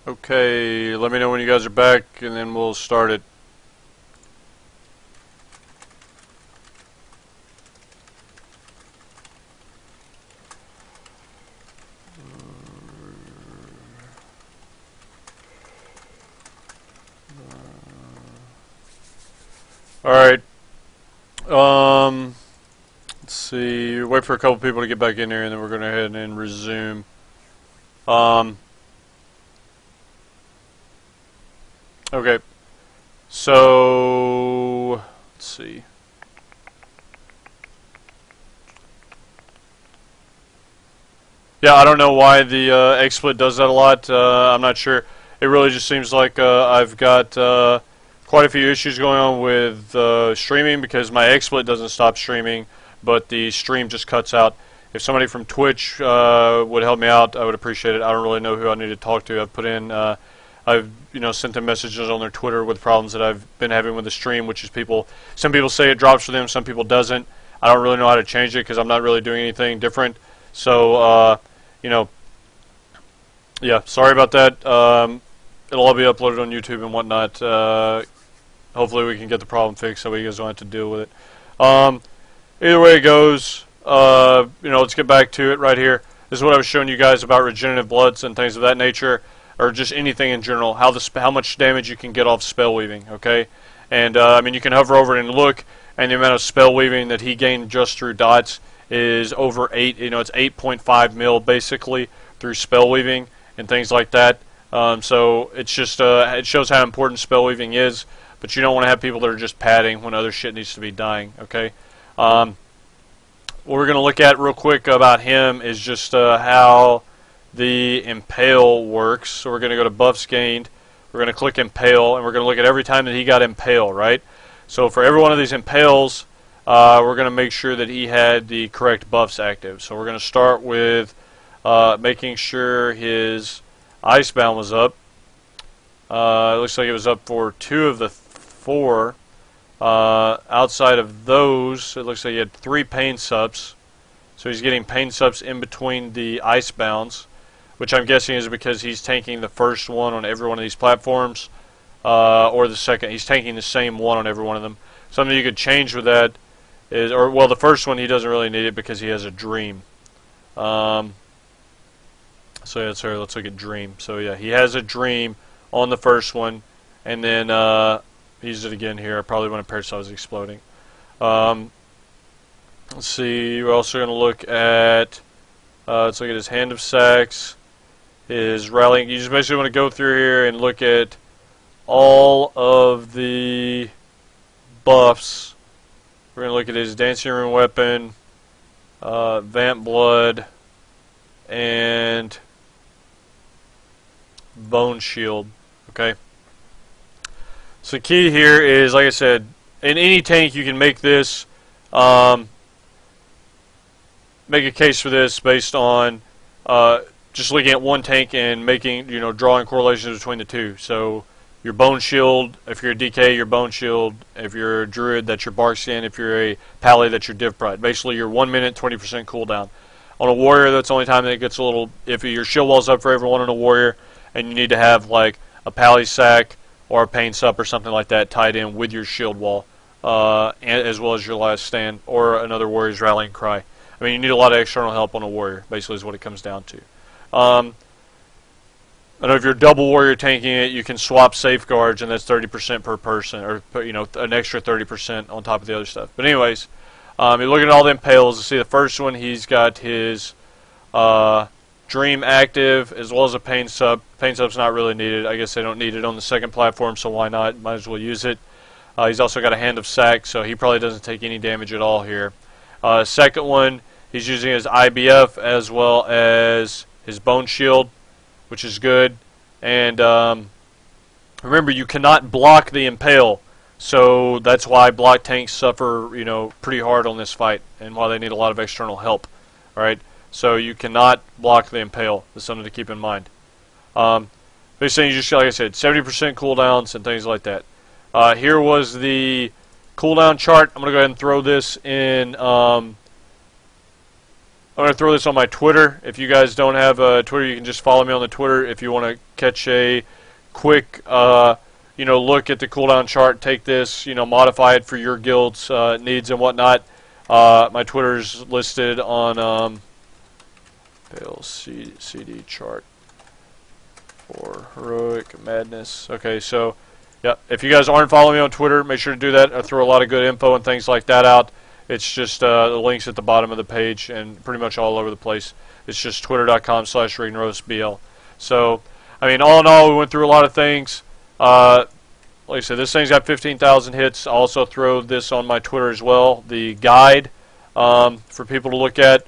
Okay, let me know when you guys are back, and then we'll start it. Alright. Let's see. Wait for a couple people to get back in here, and then we're going to go ahead and resume. Okay. So, let's see. Yeah, I don't know why the XSplit does that a lot. I'm not sure. It really just seems like I've got quite a few issues going on with streaming because my XSplit doesn't stop streaming, but the stream just cuts out. If somebody from Twitch would help me out, I would appreciate it. I don't really know who I need to talk to. I've put in, I've sent them messages on their Twitter with problems that I've been having with the stream, which is some people say it drops for them, some people doesn't. I don't really know how to change it because I'm not really doing anything different. So, yeah, sorry about that. It'll all be uploaded on YouTube and whatnot. Hopefully we can get the problem fixed so you guys don't have to deal with it. Either way it goes, let's get back to it right here. This is what I was showing you guys about regenerative bloods and things of that nature, or just anything in general, how much damage you can get off spell weaving, okay? And, you can hover over it and look, and the amount of spell weaving that he gained just through dots is over 8, it's 8.5 mil basically through spell weaving and things like that. So it's just, it shows how important spell weaving is, but you don't want to have people that are just padding when other shit needs to be dying, okay? What we're going to look at real quick about him is just how the Impale works. So we're going to go to buffs gained, we're going to click Impale, and we're going to look at every time that he got Impale, right? So for every one of these Impales, we're going to make sure that he had the correct buffs active. So we're going to start with making sure his Icebound was up. It looks like it was up for 2 of the 4. Outside of those, it looks like he had 3 pain subs. So he's getting pain subs in between the Icebounds, which I'm guessing is because he's tanking the first one on every one of these platforms, or the second. He's tanking the same one on every one of them. Something you could change with that is, the first one he doesn't really need it because he has a dream. So yeah, let's look at dream. So yeah, he has a dream on the first one, and then use it again here. Probably when a parasite is exploding. Let's see. We're also going to look at his Hand of Sacs, his rallying. You just basically want to go through here and look at all of the buffs. We're going to look at his Dancing Rune Weapon, Vamp Blood, and Bone Shield. Okay. So key here is, like I said, in any tank you can make this, make a case for this based on just looking at one tank and making, drawing correlations between the two. So your Bone Shield, if you're a DK, your Bone Shield. If you're a Druid, that's your Bark Skin. If you're a Pally, that's your Div Pride. Basically, your 1 minute, 20% cooldown. On a Warrior, that's the only time that it gets a little iffy. Your shield wall's up for everyone on a Warrior, and you need to have like a Pally Sac or a Pain Sup or something like that tied in with your shield wall, as well as your Last Stand or another Warrior's Rallying Cry. I mean, you need a lot of external help on a Warrior, basically is what it comes down to. I know if you're double Warrior tanking it, you can swap Safeguards, and that's 30% per person, or an extra 30% on top of the other stuff. But anyways, you're looking at all the Impales. You see the first one, he's got his Dream active, as well as a Pain Sub. Pain Sub's not really needed. I guess they don't need it on the second platform, so why not? Might as well use it. He's also got a Hand of Sac, so he probably doesn't take any damage at all here. Second one, he's using his IBF as well as his bone shield, which is good. And remember, you cannot block the impale, so that's why block tanks suffer, pretty hard on this fight, and why they need a lot of external help. All right, so you cannot block the impale. That's something to keep in mind. These things, just like I said, 70% cooldowns and things like that. Here was the cooldown chart. I'm gonna go ahead and throw this in. I'm gonna throw this on my Twitter. If you guys don't have Twitter, you can just follow me on the Twitter if you want to catch a quick, look at the cooldown chart. Take this, modify it for your guild's needs and whatnot. My Twitter's listed on CD chart for Heroic Madness. Okay, so yeah, if you guys aren't following me on Twitter, make sure to do that. I throw a lot of good info and things like that out. It's just the links at the bottom of the page and pretty much all over the place. It's just twitter.com/RiggnaroSBL. So, I mean, all in all, we went through a lot of things. Like I said, this thing's got 15,000 hits. I'll also throw this on my Twitter as well, the guide for people to look at.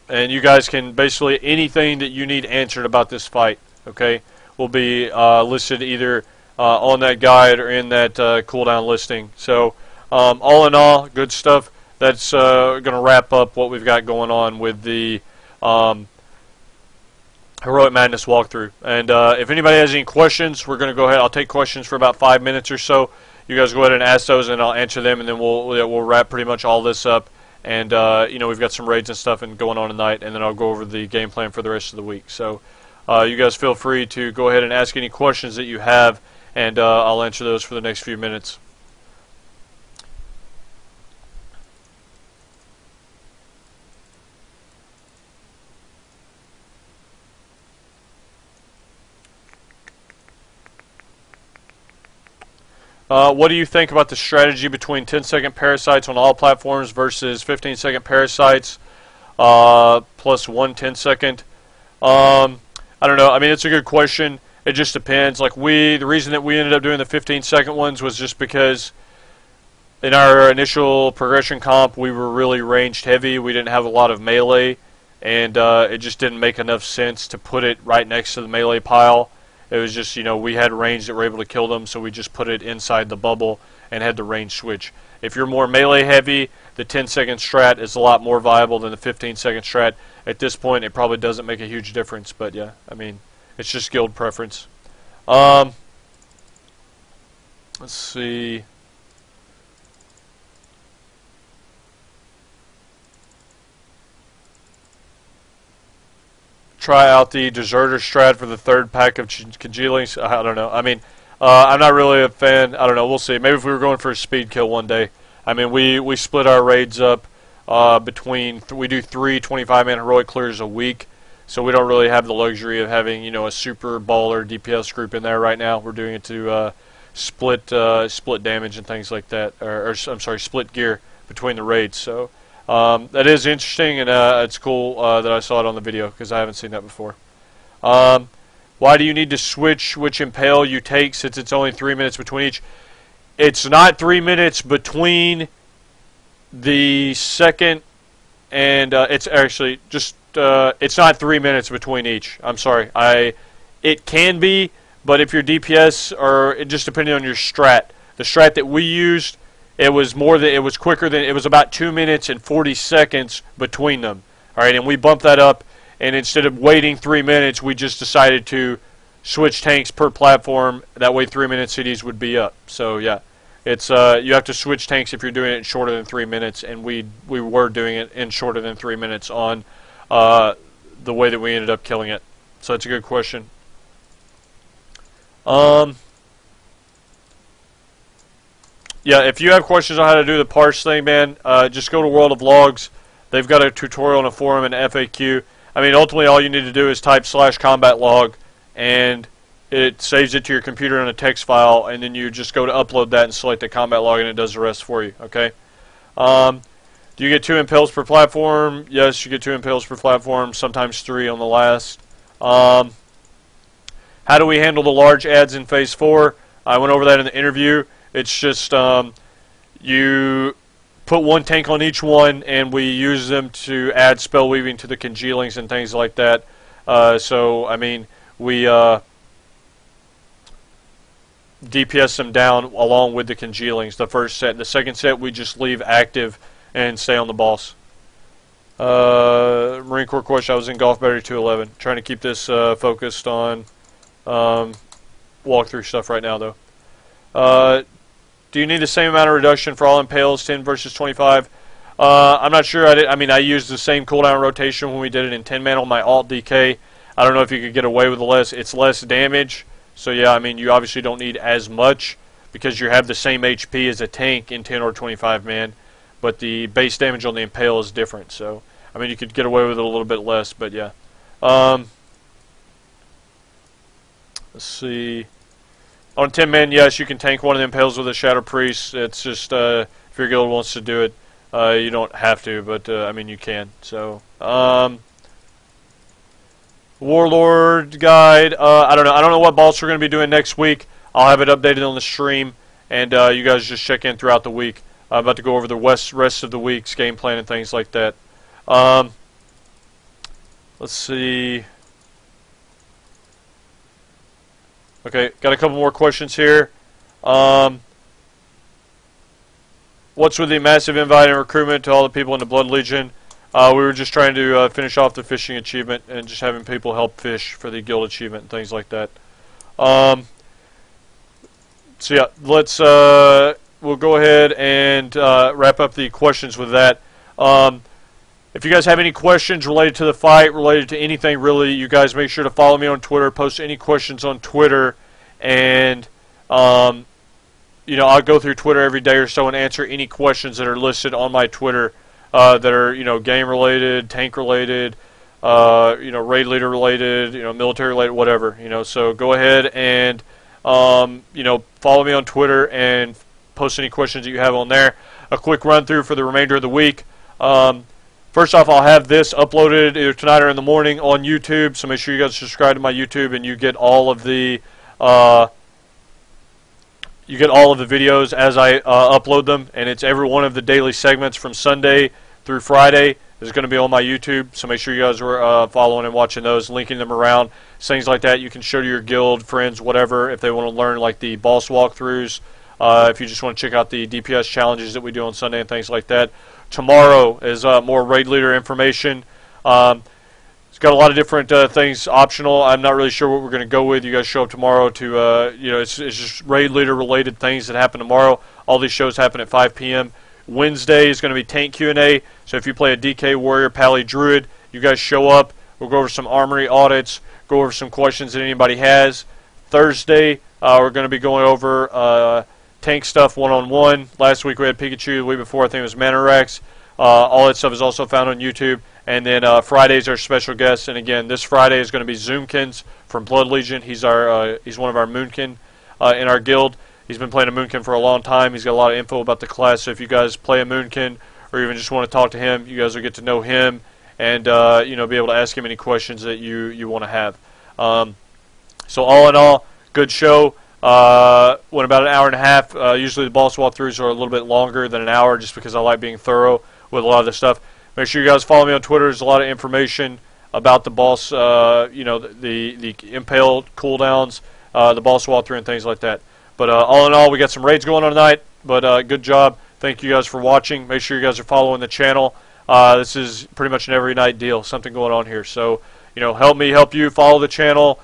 And you guys can basically, anything that you need answered about this fight, okay, will be listed either on that guide or in that cooldown listing. So, all in all, good stuff. That's going to wrap up what we've got going on with the Heroic Madness walkthrough. And if anybody has any questions, we're going to go ahead. I'll take questions for about 5 minutes or so. You guys go ahead and ask those, and I'll answer them, and then we'll wrap pretty much all this up. And we've got some raids and stuff going on tonight, and then I'll go over the game plan for the rest of the week. So you guys feel free to go ahead and ask any questions that you have, and I'll answer those for the next few minutes. What do you think about the strategy between 10-second parasites on all platforms versus 15-second parasites plus 1 10-second? I don't know. I mean, it's a good question. It just depends. Like the reason that we ended up doing the 15-second ones was just because in our initial progression comp, we were really ranged heavy. We didn't have a lot of melee, and it just didn't make enough sense to put it right next to the melee pile. It was just, we had range that were able to kill them, so we just put it inside the bubble and had the range switch. If you're more melee heavy, the 10-second strat is a lot more viable than the 15-second strat. At this point, it probably doesn't make a huge difference, but yeah, I mean, it's just guild preference. Let's see. Try out the Deserter strat for the third pack of congealings. I don't know. I mean, I'm not really a fan. I don't know. We'll see. Maybe if we were going for a speed kill one day. I mean, we split our raids up between. We do 3 25-man heroic clears a week, so we don't really have the luxury of having a super baller DPS group in there right now. We're doing it to split damage and things like that, or I'm sorry, split gear between the raids. So. That is interesting, and it's cool that I saw it on the video, because I haven't seen that before. Why do you need to switch which impale you take, since it's only 3 minutes between each? It's not 3 minutes between the second, and it's actually just, it's not 3 minutes between each. I'm sorry. It can be, but if your DPS, or just depending on your strat, the strat that we used, it was quicker than, it was about 2 minutes and 40 seconds between them. All right, and we bumped that up, and instead of waiting 3 minutes, we just decided to switch tanks per platform. That way 3 minute cities would be up. So yeah, it's you have to switch tanks if you're doing it in shorter than 3 minutes, and we were doing it in shorter than 3 minutes on the way that we ended up killing it. So it's a good question. Yeah, if you have questions on how to do the parse thing, man, just go to World of Logs. They've got a tutorial and a forum and FAQ. I mean, ultimately, all you need to do is type /combat log, and it saves it to your computer in a text file, and then you just go to upload that and select the combat log, and it does the rest for you, okay? Do you get 2 impales per platform? Yes, you get 2 impales per platform, sometimes 3 on the last. How do we handle the large ads in Phase 4? I went over that in the interview. It's just you put one tank on each one, and we use them to add spell weaving to the congealings and things like that. So, I mean, we DPS them down along with the congealings, the first set. The second set, we just leave active and stay on the boss. Marine Corps question, I was in Golf Battery 211. Trying to keep this focused on walkthrough stuff right now, though. Do you need the same amount of reduction for all impales, 10 versus 25? I'm not sure. I used the same cooldown rotation when we did it in 10-man on my alt DK. I don't know if you could get away with less. It's less damage. So, yeah, I mean, you obviously don't need as much because you have the same HP as a tank in 10 or 25-man. But the base damage on the impale is different. So, I mean, you could get away with it a little bit less, but yeah. Let's see. On 10-man, yes, you can tank one of the impales with a Shadow Priest. It's just, if your guild wants to do it, you don't have to, but, I mean, you can. So, Warlord Guide, I don't know. I don't know what boss we're going to be doing next week. I'll have it updated on the stream, and you guys just check in throughout the week. I'm about to go over the rest of the week's game plan and things like that. Let's see. Okay, got a couple more questions here. What's with the massive invite and recruitment to all the people in the Blood Legion? We were just trying to finish off the fishing achievement and just having people help fish for the guild achievement and things like that. So yeah, let's we'll go ahead and wrap up the questions with that. If you guys have any questions related to the fight, related to anything really, you guys make sure to follow me on Twitter, post any questions on Twitter, and you know, I'll go through Twitter every day or so and answer any questions that are listed on my Twitter that are, you know, game related, tank related, you know, raid leader related, you know, military related, whatever, you know. So go ahead and you know, follow me on Twitter and post any questions that you have on there. A quick run through for the remainder of the week. First off, I'll have this uploaded either tonight or in the morning on YouTube, so make sure you guys subscribe to my YouTube and you get all of the videos as I upload them, and it's every one of the daily segments from Sunday through Friday is going to be on my YouTube, so make sure you guys are following and watching those, linking them around, things like that. You can show to your guild, friends, whatever, if they want to learn like the boss walkthroughs, if you just want to check out the DPS challenges that we do on Sunday and things like that. Tomorrow is more raid leader information. It's got a lot of different things optional. I'm not really sure what we're going to go with. You guys show up tomorrow to, you know, it's just raid leader related things that happen tomorrow. All these shows happen at 5 p.m. Wednesday is going to be tank Q&A. So if you play a DK Warrior, Pally Druid, you guys show up. We'll go over some armory audits, go over some questions that anybody has. Thursday, we're going to be going over tank stuff one-on-one. Last week we had Pikachu. The week before I think it was Manorax. All that stuff is also found on YouTube. And then Friday's our special guest. And again, this Friday is going to be Zoomkins from Blood Legion. He's one of our Moonkin in our guild. He's been playing a Moonkin for a long time. He's got a lot of info about the class. So if you guys play a Moonkin or even just want to talk to him, you guys will get to know him and you know, be able to ask him any questions that you want to have. So all in all, good show. Went about an hour and a half. Usually the boss walkthroughs are a little bit longer than an hour just because I like being thorough with a lot of this stuff. Make sure you guys follow me on Twitter. There's a lot of information about the boss, you know, the impaled cooldowns, the boss walkthrough and things like that. But all in all, we got some raids going on tonight. But good job. Thank you guys for watching. Make sure you guys are following the channel. This is pretty much an every night deal. Something going on here. So, you know, help me help you. Follow the channel.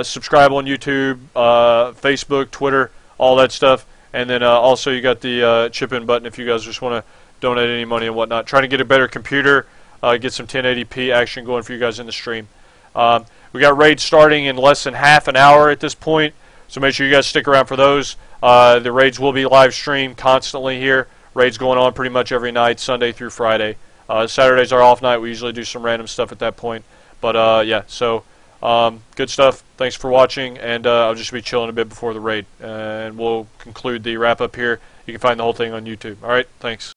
Subscribe on YouTube, Facebook, Twitter, all that stuff. And then also you got the chip in button if you guys just want to donate any money and whatnot. Trying to get a better computer, get some 1080p action going for you guys in the stream. We got raids starting in less than half an hour at this point, so make sure you guys stick around for those. The raids will be live streamed constantly here. Raids going on pretty much every night, Sunday through Friday. Saturday's our off night. We usually do some random stuff at that point. But yeah, so good stuff. Thanks for watching, and I'll just be chilling a bit before the raid. And we'll conclude the wrap up here. You can find the whole thing on YouTube. All right, thanks.